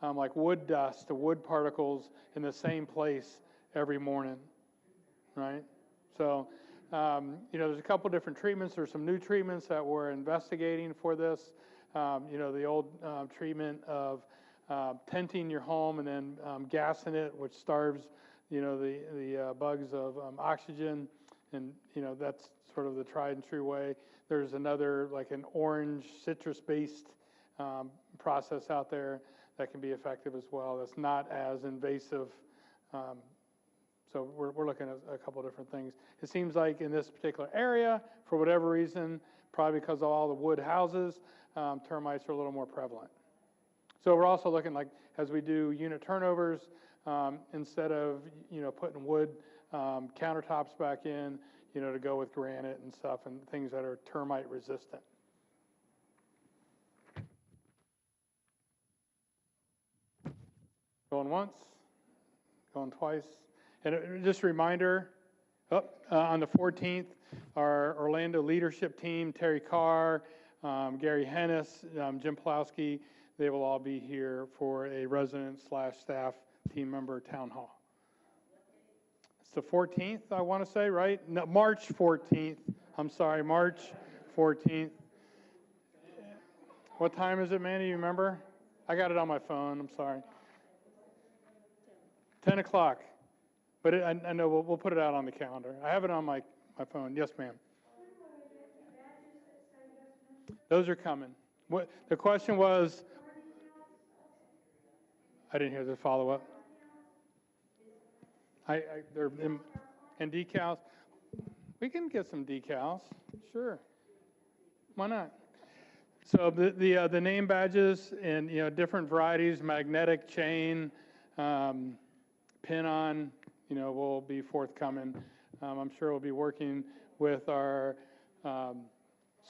like wood dust, or wood particles in the same place every morning, right? So, there's a couple different treatments. There's some new treatments that we're investigating for this. The old treatment of tenting your home and then gassing it, which starves, the bugs of oxygen, and that's sort of the tried and true way. There's another, like an orange citrus-based process out there that can be effective as well. That's not as invasive. So we're looking at a couple different things. It seems like in this particular area, for whatever reason, probably because of all the wood houses, termites are a little more prevalent. So we're also looking, like, as we do unit turnovers, instead of, putting wood countertops back in, to go with granite and stuff and things that are termite resistant. Going once, going twice. And just a reminder, on the 14th, our Orlando leadership team, Terry Carr, Gary Hennis, Jim Pulowski, they will all be here for a resident/staff team member town hall. It's the 14th, I want to say, right? No, March 14th. I'm sorry, March 14th. What time is it, Manny? You remember? I got it on my phone. I'm sorry. 10 o'clock. But I know we'll put it out on the calendar. I have it on my phone. Yes, ma'am. Those are coming. What the question was? I didn't hear the follow-up. They're in decals. We can get some decals, sure. Why not? So the name badges and different varieties, magnetic chain, pin-on, will be forthcoming. I'm sure we'll be working with our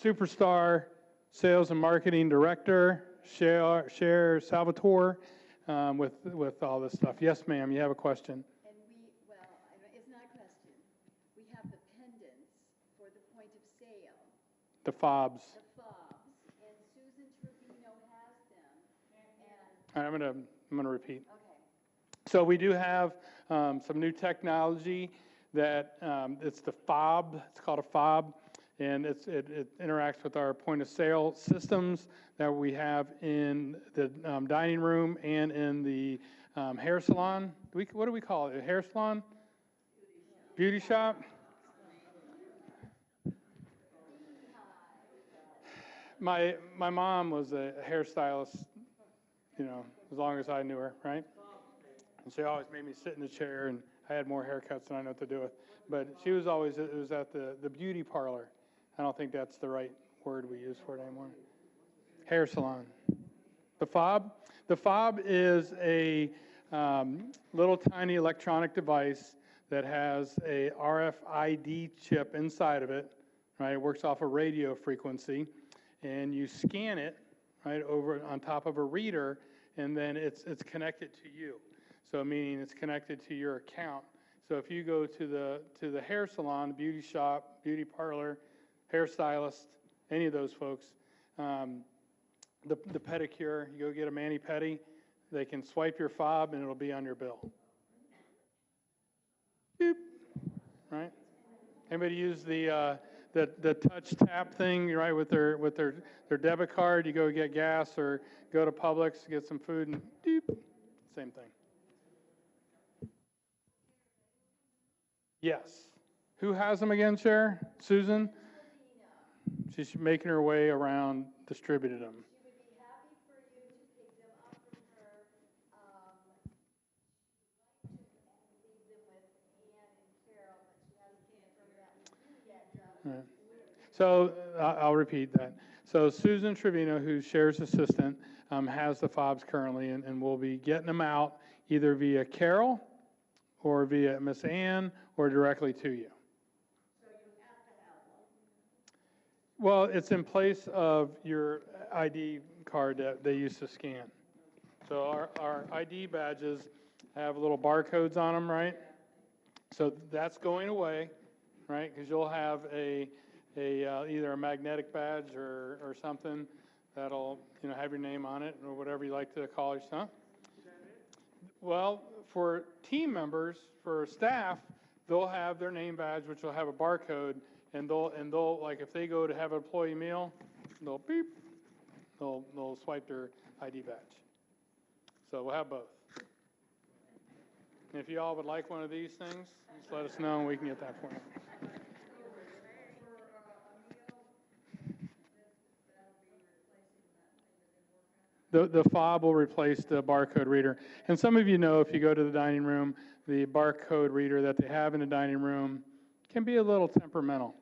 superstar sales and marketing director, Cher Salvatore, with all this stuff. Yes, ma'am, you have a question. And it's not a question. We have the pendants for the point of sale. The fobs. The fobs, and Susan Trevino has them. All right, I'm gonna repeat. Okay. So we do have some new technology that it's the fob. It's called a fob, and it interacts with our point of sale systems that we have in the dining room and in the hair salon. What do we call it? A hair salon? Beauty shop? My mom was a hairstylist, as long as I knew her, right? And she always made me sit in the chair, and I had more haircuts than I know what to do with. But she was always, it was at the beauty parlor. I don't think that's the right word we use for it anymore. Hair salon. The fob? The fob is a little tiny electronic device that has a RFID chip inside of it, right? It works off a radio frequency, and you scan it, right, over on top of a reader, and then it's connected to you. So meaning it's connected to your account. So if you go to the hair salon, beauty shop, beauty parlor, hairstylist, any of those folks, the pedicure, you go get a mani-pedi, they can swipe your fob and it'll be on your bill. Beep, right? Anybody use the touch tap thing, right, with their debit card? You go get gas or go to Publix, get some food, and beep, same thing. Yes. Who has them again, Cher? Susan? She's making her way around, distributed them. She would be happy for you to pick them up from her. She'd like to leave them with Ann and Carol, but she hasn't confirmed that with you yet. Right. So I'll repeat that. So Susan Trevino, who's Cher's assistant, has the fobs currently, and we'll be getting them out either via Carol or via Miss Ann or directly to you. So you have to have one. Well, it's in place of your ID card that they used to scan. So our ID badges have little barcodes on them, right? So that's going away, right? Because you'll have a either a magnetic badge or something that'll, have your name on it or whatever you like to call it, huh? Well, for team members, for staff, they'll have their name badge, which will have a barcode, and they'll like if they go to have an employee meal, they'll beep, they'll swipe their ID badge. So we'll have both. And if you all would like one of these things, just let us know and we can get that for you. The fob will replace the barcode reader. And some of you know, if you go to the dining room, the barcode reader that they have in the dining room can be a little temperamental,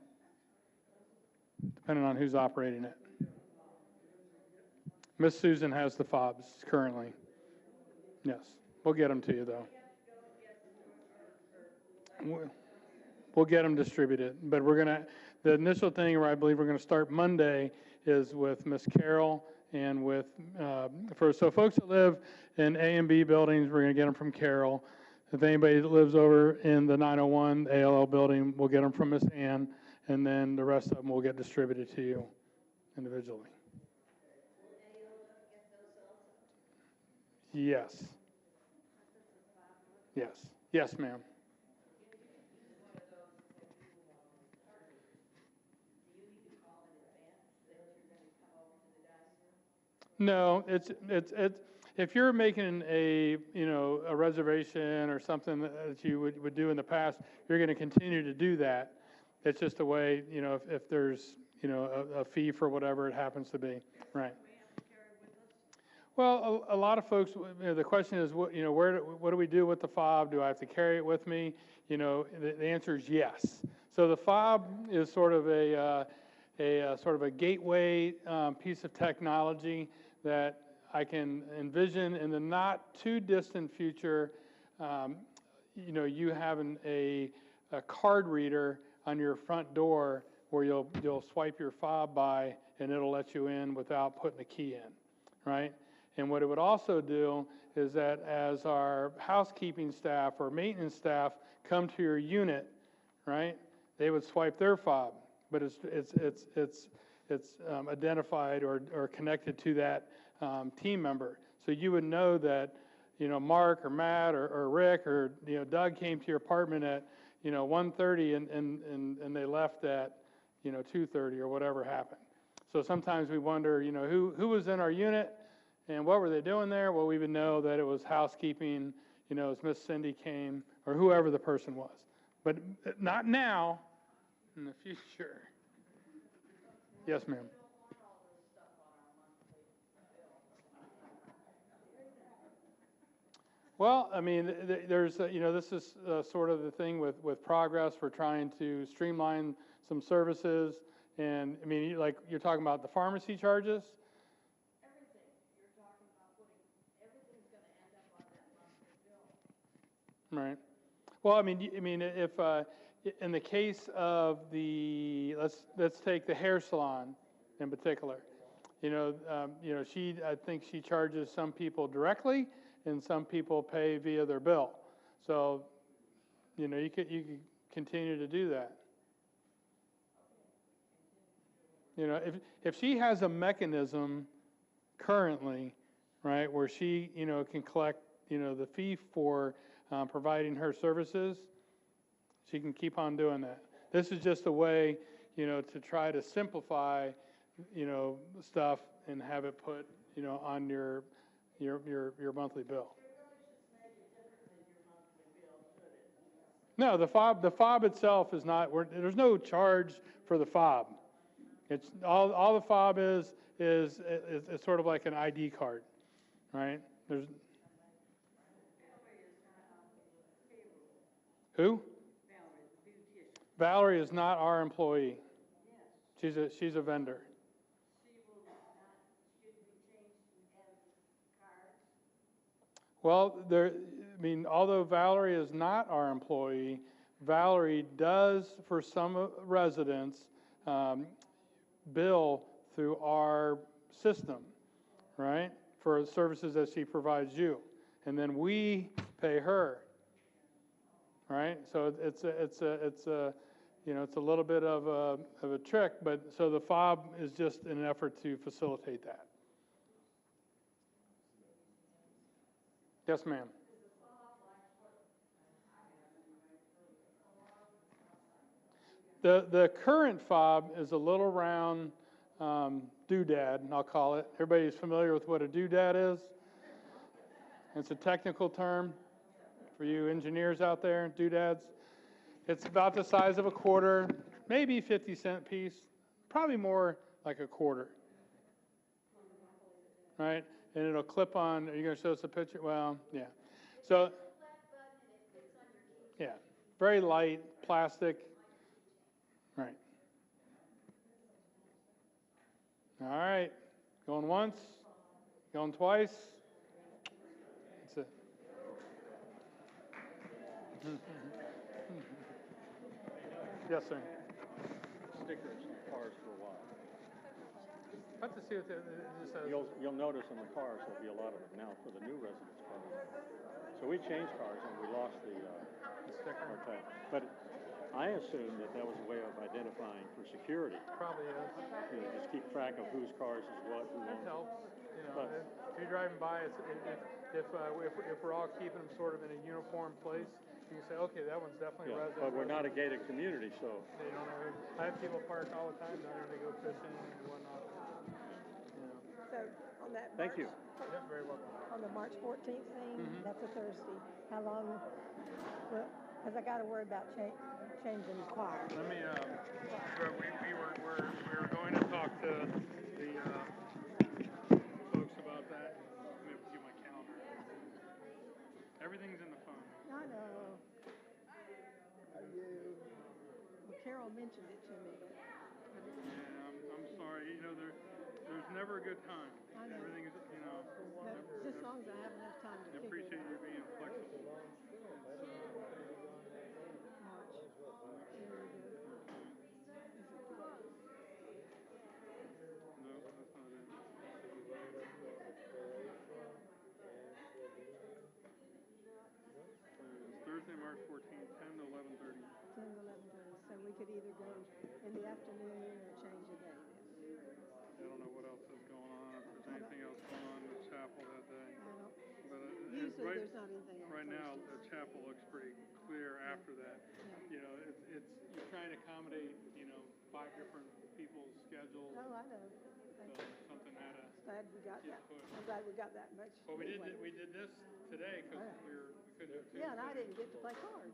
depending on who's operating it. Miss Susan has the fobs currently. Yes, we'll get them to you, though. We'll get them distributed. But the initial thing where I believe we're going to start Monday is with Miss Carol. And with, so folks that live in A and B buildings, we're going to get them from Carol. If anybody that lives over in the 901 ALL building, we'll get them from Miss Ann. And then the rest of them will get distributed to you individually. Yes. Yes. Yes, ma'am. No, it's if you're making a reservation or something that you would do in the past, you're going to continue to do that. It's just a way, if there's a fee for whatever it happens to be, right? Well, a lot of folks, the question is, what do we do with the fob? Do I have to carry it with me? The answer is yes. So the fob is sort of a gateway piece of technology that I can envision in the not too distant future, you having a card reader on your front door where you'll swipe your fob by and it'll let you in without putting a key in, right? And what it would also do is that as our housekeeping staff or maintenance staff come to your unit, right, they would swipe their fob, but it's identified or connected to that team member. So you would know that, Mark or Matt or Rick or, Doug came to your apartment at, 1:30 and they left at, 2:30 or whatever happened. So sometimes we wonder, who was in our unit and what were they doing there? Well, we would know that it was housekeeping, as Miss Cindy came or whoever the person was. But not now, in the future. Yes, ma'am. Well, I mean, there's, this is sort of the thing with progress. We're trying to streamline some services. And, I mean, like you're talking about the pharmacy charges? Everything. You're talking about everything's going to end up on that monthly bill. Right. Well, I mean, if in the case of let's take the hair salon in particular, I think she charges some people directly, and some people pay via their bill. So, you could continue to do that. If she has a mechanism currently, right, where she can collect the fee for providing her services, she can keep on doing that. This is just a way, to try to simplify, stuff and have it put, on your monthly bill. No, the fob itself is not. There's no charge for the fob. It's all the fob is it's sort of like an ID card, right? There's who? Valerie is not our employee. She's a vendor. Well, although Valerie is not our employee, Valerie does, for some residents, bill through our system, right, for services that she provides you. And then we pay her, right? So it's a you know, it's a little bit of a trick, but, so the fob is just an effort to facilitate that. Yes, ma'am. The current fob is a little round doodad, I'll call it. Everybody's familiar with what a doodad is? It's a technical term for you engineers out there, doodads. It's about the size of a quarter, maybe 50-cent piece, probably more like a quarter. Right? And it'll clip on. Are you going to show us a picture? Well, yeah. So, yeah, very light, plastic. Right. All right. Going once, going twice. That's it. Yes, sir. Stickers on cars for a while. Let's see what it says. You'll notice on the cars, there'll be a lot of it now for the new residents coming. So we changed cars and we lost the sticker or tag. But I assumed that was a way of identifying for security. Probably is. You know, just keep track of whose cars is what, who It owns. helps. You know, But- if you're driving by, if we're all keeping them sort of in a uniform place, you can say, okay, that one's definitely Yeah, resident. but we're not a gated community, so They don't have, I have people park all the time down there, they go fishing and whatnot. You know. So on that thank you. Yeah, very welcome. on the March 14th thing, Mhm. that's a Thursday. How long, well, because I got to worry about changing the choir. Let me, we were going to talk to the folks about that. Let me get my calendar. Everything's in the phone. I know. Well, Carol mentioned it to me. Yeah, I'm sorry. You know, there's never a good time. I know. Everything is, you know. But just as long as I have enough time to I figure it appreciate you out. being flexible. March. There we go. No, that's not it. It's Thursday, March 14th, 10 to 11:30. 10 to 11:30. So we could either go in the afternoon or change the day then. I don't know what else is going on, if there's anything else going on in the chapel that day. I don't, But usually right, there's not anything on right now, Thursdays. the chapel looks pretty clear after that. You know, it's you're trying to accommodate, you know, 5 different people's schedules. Oh, I know. So something had to Glad we got get that. pushed. I'm glad we got that much. Well, we anyway. did this today because we couldn't do 2. Yeah, and I didn't get to play cards.